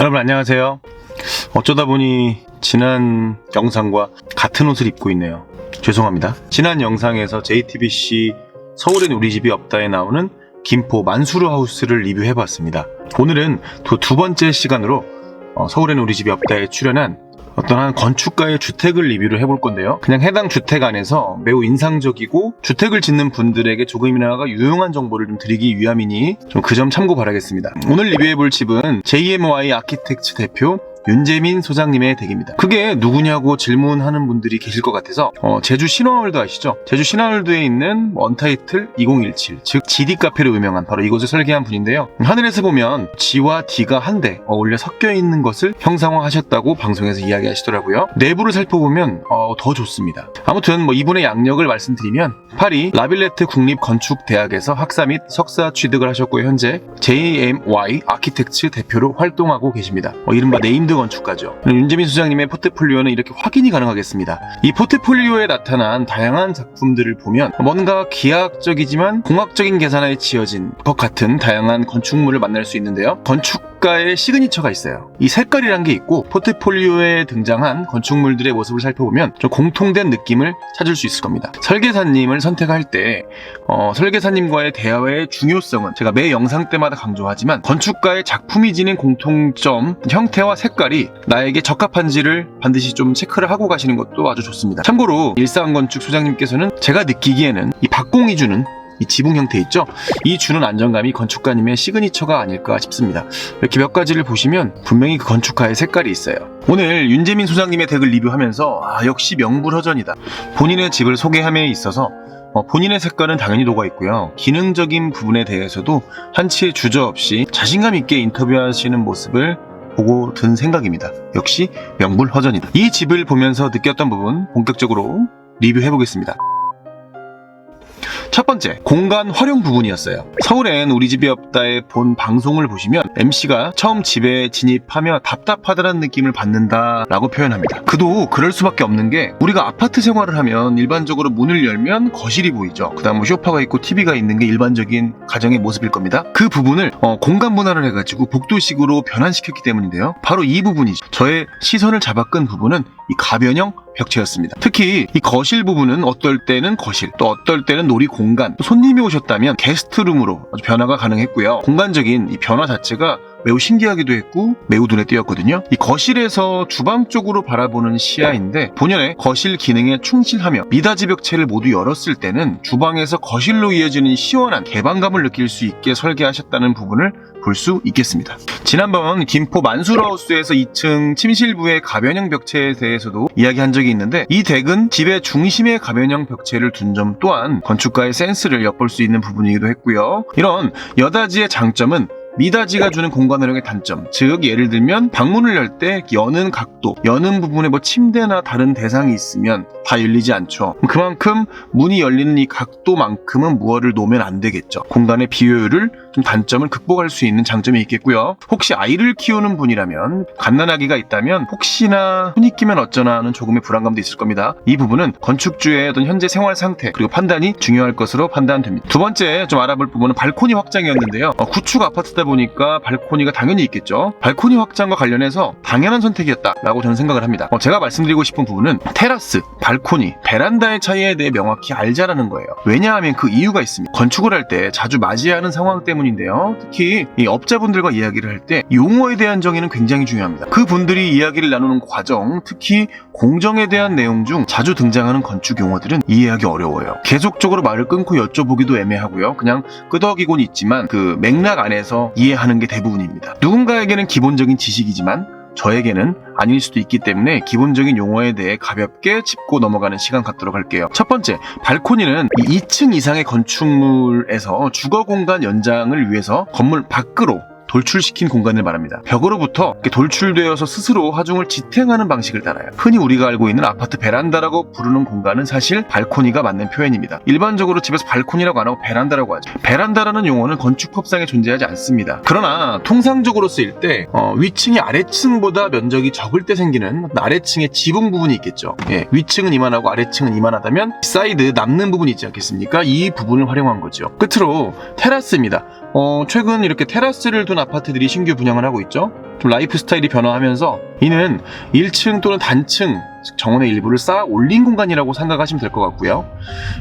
여러분 안녕하세요. 어쩌다 보니 지난 영상과 같은 옷을 입고 있네요. 죄송합니다. 지난 영상에서 JTBC 서울엔 우리 집이 없다에 나오는 김포 만수르 하우스를 리뷰해봤습니다. 오늘은 두 번째 시간으로 서울엔 우리 집이 없다에 출연한 어떤 한 건축가의 주택을 리뷰를 해볼 건데요. 그냥 해당 주택 안에서 매우 인상적이고 주택을 짓는 분들에게 조금이나마 유용한 정보를 좀 드리기 위함이니 좀 그 점 참고 바라겠습니다. 오늘 리뷰해볼 집은 JMY 아키텍츠 대표 윤재민 소장님의 댁입니다. 그게 누구냐고 질문하는 분들이 계실 것 같아서 제주 신화월드 아시죠? 제주 신화월드에 있는 언타이틀 2017, 즉 GD 카페로 유명한 바로 이곳을 설계한 분인데요. 하늘에서 보면 G와 D가 한데 어울려 섞여 있는 것을 형상화하셨다고 방송에서 이야기하시더라고요. 내부를 살펴보면 더 좋습니다. 아무튼 이분의 양력을 말씀드리면 파리 라빌레트 국립건축대학에서 학사 및 석사 취득을 하셨고 현재 JMY 아키텍츠 대표로 활동하고 계십니다. 이른바 네임드 건축가죠. 윤재민 소장님의 포트폴리오는 이렇게 확인이 가능하겠습니다. 이 포트폴리오에 나타난 다양한 작품들을 보면 뭔가 기하학적이지만 공학적인 계산하에 지어진 것 같은 다양한 건축물을 만날 수 있는데요. 건축가의 시그니처가 있어요. 이 색깔이란 게 있고 포트폴리오에 등장한 건축물들의 모습을 살펴보면 좀 공통된 느낌을 찾을 수 있을 겁니다. 설계사님을 선택할 때 설계사님과의 대화의 중요성은 제가 매 영상 때마다 강조하지만 건축가의 작품이 지닌 공통점, 형태와 색깔이 나에게 적합한지를 반드시 좀 체크를 하고 가시는 것도 아주 좋습니다. 참고로 일상건축 소장님께서는 제가 느끼기에는 이 박공이 주는 이 지붕 형태 있죠? 이 주는 안정감이 건축가님의 시그니처가 아닐까 싶습니다. 이렇게 몇 가지를 보시면 분명히 그 건축가의 색깔이 있어요. 오늘 윤재민 소장님의 댁을 리뷰하면서 역시 명불허전이다. 본인의 집을 소개함에 있어서 본인의 색깔은 당연히 녹아 있고요. 기능적인 부분에 대해서도 한치의 주저없이 자신감 있게 인터뷰하시는 모습을 보고 든 생각입니다. 역시 명불허전이다. 이 집을 보면서 느꼈던 부분 본격적으로 리뷰해보겠습니다. 첫 번째, 공간 활용 부분이었어요. 서울엔 우리 집이 없다의 본 방송을 보시면 MC가 처음 집에 진입하며 답답하다는 느낌을 받는다라고 표현합니다. 그도 그럴 수밖에 없는 게 우리가 아파트 생활을 하면 일반적으로 문을 열면 거실이 보이죠. 그 다음 소파가 있고 TV가 있는 게 일반적인 가정의 모습일 겁니다. 그 부분을 공간 분할을 해가지고 복도식으로 변환시켰기 때문인데요. 바로 이 부분이죠. 저의 시선을 잡아끈 부분은 이 가변형 벽체였습니다. 특히 이 거실 부분은 어떨 때는 거실, 또 어떨 때는 놀이 공간, 또 손님이 오셨다면 게스트룸으로 아주 변화가 가능했고요. 공간적인 이 변화 자체가 매우 신기하기도 했고 매우 눈에 띄었거든요. 이 거실에서 주방 쪽으로 바라보는 시야인데 본연의 거실 기능에 충실하며 미닫이 벽체를 모두 열었을 때는 주방에서 거실로 이어지는 시원한 개방감을 느낄 수 있게 설계하셨다는 부분을 볼 수 있겠습니다. 지난번 김포 만수르하우스에서 2층 침실부의 가변형 벽체에 대해서도 이야기한 적이 있는데 이 댁은 집의 중심에 가변형 벽체를 둔 점 또한 건축가의 센스를 엿볼 수 있는 부분이기도 했고요. 이런 여닫이의 장점은 미닫이가 주는 공간 활용의 단점, 즉 예를 들면 방문을 열 때 여는 각도, 여는 부분에 침대나 다른 대상이 있으면 다 열리지 않죠. 그만큼 문이 열리는 이 각도만큼은 무엇을 놓으면 안 되겠죠. 공간의 비효율을 좀 단점을 극복할 수 있는 장점이 있겠고요. 혹시 아이를 키우는 분이라면 갓난아기가 있다면 혹시나 손이 끼면 어쩌나 하는 조금의 불안감도 있을 겁니다. 이 부분은 건축주의 어떤 현재 생활 상태 그리고 판단이 중요할 것으로 판단됩니다. 두 번째 좀 알아볼 부분은 발코니 확장이었는데요. 구축 아파트다 보니까 발코니가 당연히 있겠죠. 발코니 확장과 관련해서 당연한 선택이었다라고 저는 생각을 합니다. 제가 말씀드리고 싶은 부분은 테라스, 발코니, 베란다의 차이에 대해 명확히 알자라는 거예요. 왜냐하면 그 이유가 있습니다. 건축을 할 때 자주 맞이하는 상황 때문인데요. 특히 이 업자분들과 이야기를 할 때 용어에 대한 정의는 굉장히 중요합니다. 그 분들이 이야기를 나누는 과정, 특히 공정에 대한 내용 중 자주 등장하는 건축 용어들은 이해하기 어려워요. 계속적으로 말을 끊고 여쭤보기도 애매하고요. 그냥 끄덕이곤 있지만 그 맥락 안에서 이해하는 게 대부분입니다. 누군가에게는 기본적인 지식이지만 저에게는 아닐 수도 있기 때문에 기본적인 용어에 대해 가볍게 짚고 넘어가는 시간 갖도록 할게요. 첫 번째, 발코니는 2층 이상의 건축물에서 주거 공간 연장을 위해서 건물 밖으로 돌출시킨 공간을 말합니다. 벽으로부터 돌출되어서 스스로 하중을 지탱하는 방식을 따라요. 흔히 우리가 알고 있는 아파트 베란다라고 부르는 공간은 사실 발코니가 맞는 표현입니다. 일반적으로 집에서 발코니라고 안 하고 베란다라고 하죠. 베란다라는 용어는 건축법상에 존재하지 않습니다. 그러나 통상적으로 쓰일 때 위층이 아래층보다 면적이 적을 때 생기는 아래층의 지붕 부분이 있겠죠. 위층은 이만하고 아래층은 이만하다면 사이드 남는 부분이 있지 않겠습니까? 이 부분을 활용한 거죠. 끝으로 테라스입니다. 최근 이렇게 테라스를 둔 아파트들이 신규 분양을 하고 있죠. 좀 라이프 스타일이 변화하면서 이는 1층 또는 단층 정원의 일부를 쌓아 올린 공간이라고 생각하시면 될 것 같고요.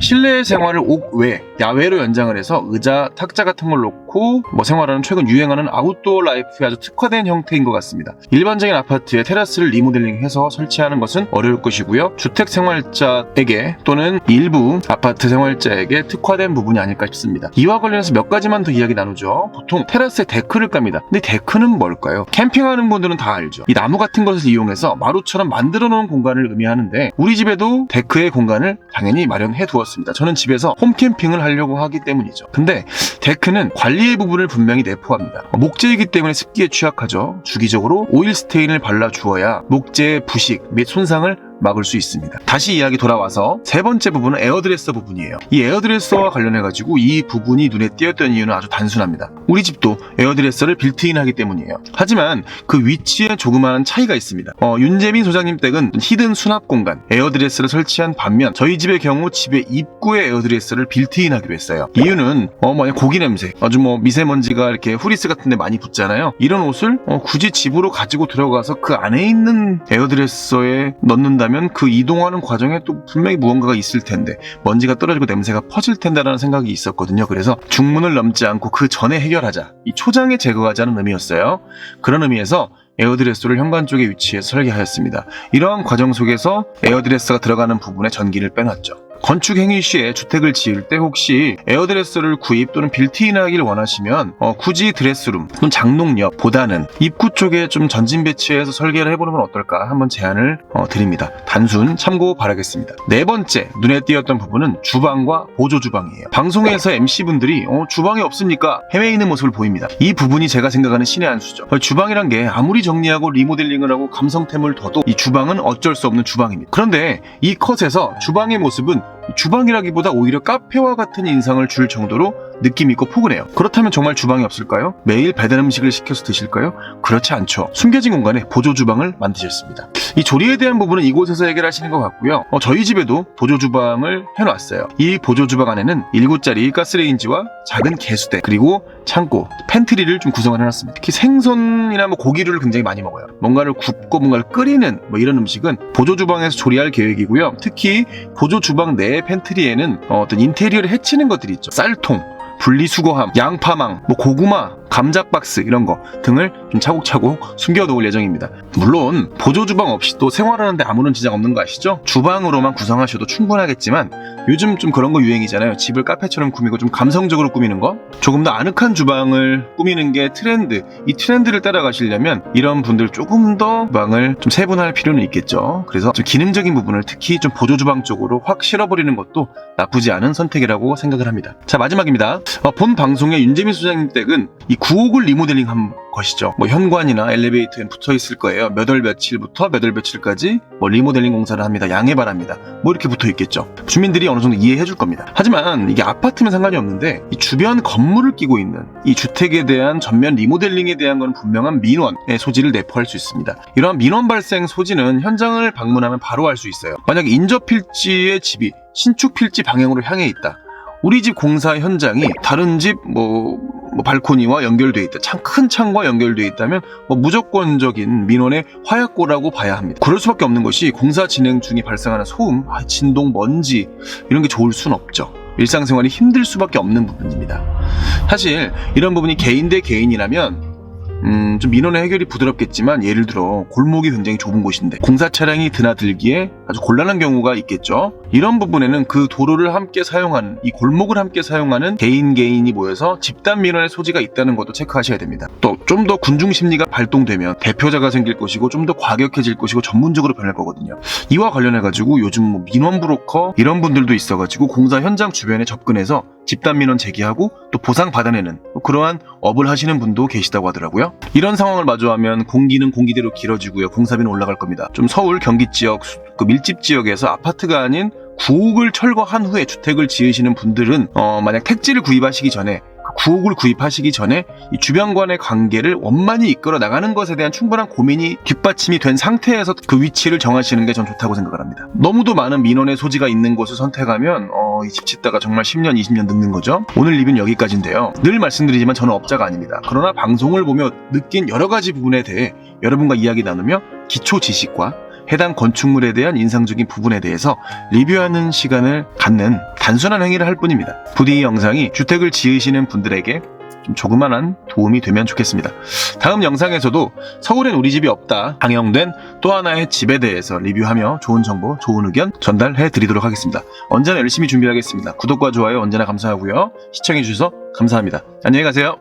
실내 생활을 옥외, 야외로 연장을 해서 의자, 탁자 같은 걸 놓고 생활하는 최근 유행하는 아웃도어 라이프에 아주 특화된 형태인 것 같습니다. 일반적인 아파트에 테라스를 리모델링해서 설치하는 것은 어려울 것이고요. 주택 생활자에게 또는 일부 아파트 생활자에게 특화된 부분이 아닐까 싶습니다. 이와 관련해서 몇 가지만 더 이야기 나누죠. 보통 테라스에 데크를 깝니다. 근데 데크는 뭘까요? 캠핑하는 분들은 다 알죠. 이 나무 같은 것을 이용해서 마루처럼 만들어 놓은 공간을 의미하는데 우리 집에도 데크의 공간을 당연히 마련해 두었습니다. 저는 집에서 홈캠핑을 하려고 하기 때문이죠. 근데 데크는 관리의 부분을 분명히 내포합니다. 목재이기 때문에 습기에 취약하죠. 주기적으로 오일 스테인을 발라 주어야 목재의 부식 및 손상을 막을 수 있습니다. 다시 이야기 돌아와서 세 번째 부분은 에어드레서 부분이에요. 이 에어드레서와 관련해가지고 이 부분이 눈에 띄었던 이유는 아주 단순합니다. 우리 집도 에어드레서를 빌트인하기 때문이에요. 하지만 그 위치에 조그마한 차이가 있습니다. 윤재민 소장님 댁은 히든 수납 공간, 에어드레서를 설치한 반면 저희 집의 경우 집의 입구에 에어드레서를 빌트인하기로 했어요. 이유는 만약 고기 냄새, 아주 미세먼지가 이렇게 후리스 같은 데 많이 붙잖아요. 이런 옷을 굳이 집으로 가지고 들어가서 그 안에 있는 에어드레서에 넣는다면 그 이동하는 과정에 또 분명히 무언가가 있을 텐데 먼지가 떨어지고 냄새가 퍼질 텐데라는 생각이 있었거든요. 그래서 중문을 넘지 않고 그 전에 해결하자, 이 초장에 제거하자는 의미였어요. 그런 의미에서 에어드레서를 현관 쪽에 위치해서 설계하였습니다. 이러한 과정 속에서 에어드레서가 들어가는 부분에 전기를 빼놨죠. 건축 행위 시에 주택을 지을 때 혹시 에어드레서를 구입 또는 빌트인하길 원하시면 굳이 드레스룸 또는 장롱옆보다는 입구 쪽에 좀 전진 배치해서 설계를 해보는 건 어떨까 한번 제안을 드립니다. 단순 참고 바라겠습니다. 네 번째 눈에 띄었던 부분은 주방과 보조 주방이에요. 방송에서 MC분들이 주방이 없습니까? 헤매 있는 모습을 보입니다. 이 부분이 제가 생각하는 신의 한 수죠. 주방이란 게 아무리 정리하고 리모델링을 하고 감성템을 둬도 이 주방은 어쩔 수 없는 주방입니다. 그런데 이 컷에서 주방의 모습은 주방이라기보다 오히려 카페와 같은 인상을 줄 정도로 느낌 있고 포근해요. 그렇다면 정말 주방이 없을까요? 매일 배달 음식을 시켜서 드실까요? 그렇지 않죠. 숨겨진 공간에 보조 주방을 만드셨습니다. 이 조리에 대한 부분은 이곳에서 해결하시는 것 같고요. 저희 집에도 보조 주방을 해놨어요. 이 보조 주방 안에는 1구짜리 가스레인지와 작은 개수대 그리고 창고, 팬트리를 좀 구성을 해놨습니다. 특히 생선이나 고기류를 굉장히 많이 먹어요. 뭔가를 굽고 뭔가를 끓이는 이런 음식은 보조 주방에서 조리할 계획이고요. 특히 보조 주방 내 팬트리에는 어떤 인테리어를 해치는 것들이 있죠. 쌀통, 분리수거함, 양파망, 고구마, 감자박스 이런 거 등을 좀 차곡차곡 숨겨놓을 예정입니다. 물론 보조주방 없이 또 생활하는데 아무런 지장 없는 거 아시죠? 주방으로만 구성하셔도 충분하겠지만 요즘 좀 그런 거 유행이잖아요. 집을 카페처럼 꾸미고 좀 감성적으로 꾸미는 거. 조금 더 아늑한 주방을 꾸미는 게 트렌드. 이 트렌드를 따라가시려면 이런 분들 조금 더 주방을 좀 세분화할 필요는 있겠죠. 그래서 좀 기능적인 부분을 특히 좀 보조주방 쪽으로 확 실어버리는 것도 나쁘지 않은 선택이라고 생각을 합니다. 자, 마지막입니다. 본 방송의 윤재민 소장님 댁은 이 9옥을 리모델링한 것이죠. 현관이나 엘리베이터에 붙어 있을 거예요. 몇 월 며칠부터 몇 월 며칠까지 리모델링 공사를 합니다. 양해 바랍니다. 이렇게 붙어 있겠죠. 주민들이 어느 정도 이해해 줄 겁니다. 하지만 이게 아파트면 상관이 없는데 이 주변 건물을 끼고 있는 이 주택에 대한 전면 리모델링에 대한 건 분명한 민원의 소지를 내포할 수 있습니다. 이러한 민원 발생 소지는 현장을 방문하면 바로 알 수 있어요. 만약 인접 필지의 집이 신축 필지 방향으로 향해 있다. 우리 집 공사 현장이 다른 집 발코니와 연결되어 있다. 큰 창과 연결되어 있다면 무조건적인 민원의 화약고라고 봐야 합니다. 그럴 수밖에 없는 것이 공사 진행 중에 발생하는 소음, 진동, 먼지 이런 게 좋을 순 없죠. 일상생활이 힘들 수밖에 없는 부분입니다. 사실 이런 부분이 개인 대 개인이라면 좀 민원의 해결이 부드럽겠지만 예를 들어 골목이 굉장히 좁은 곳인데 공사 차량이 드나들기에 아주 곤란한 경우가 있겠죠. 이런 부분에는 그 도로를 함께 사용하는 이 골목을 함께 사용하는 개인이 모여서 집단 민원의 소지가 있다는 것도 체크하셔야 됩니다. 또 좀 더 군중 심리가 발동되면 대표자가 생길 것이고 좀 더 과격해질 것이고 전문적으로 변할 거거든요. 이와 관련해 가지고 요즘 민원 브로커 이런 분들도 있어 가지고 공사 현장 주변에 접근해서 집단 민원 제기하고 또 보상 받아내는 그러한 업을 하시는 분도 계시다고 하더라고요. 이런 상황을 마주하면 공기는 공기대로 길어지고요. 공사비는 올라갈 겁니다. 좀 서울 경기 지역 밀집 지역에서 아파트가 아닌 구옥을 철거한 후에 주택을 지으시는 분들은 만약 택지를 구입하시기 전에 구옥을 구입하시기 전에 이 주변과의 관계를 원만히 이끌어 나가는 것에 대한 충분한 고민이 뒷받침이 된 상태에서 그 위치를 정하시는 게 전 좋다고 생각을 합니다. 너무도 많은 민원의 소지가 있는 곳을 선택하면 이 집 짓다가 정말 10년, 20년 늙는 거죠. 오늘 리뷰는 여기까지인데요. 늘 말씀드리지만 저는 업자가 아닙니다. 그러나 방송을 보며 느낀 여러 가지 부분에 대해 여러분과 이야기 나누며 기초 지식과 해당 건축물에 대한 인상적인 부분에 대해서 리뷰하는 시간을 갖는 단순한 행위를 할 뿐입니다. 부디 이 영상이 주택을 지으시는 분들에게 좀 조그만한 도움이 되면 좋겠습니다. 다음 영상에서도 서울엔 우리 집이 없다 방영된 또 하나의 집에 대해서 리뷰하며 좋은 정보, 좋은 의견 전달해 드리도록 하겠습니다. 언제나 열심히 준비하겠습니다. 구독과 좋아요 언제나 감사하고요. 시청해 주셔서 감사합니다. 안녕히 가세요.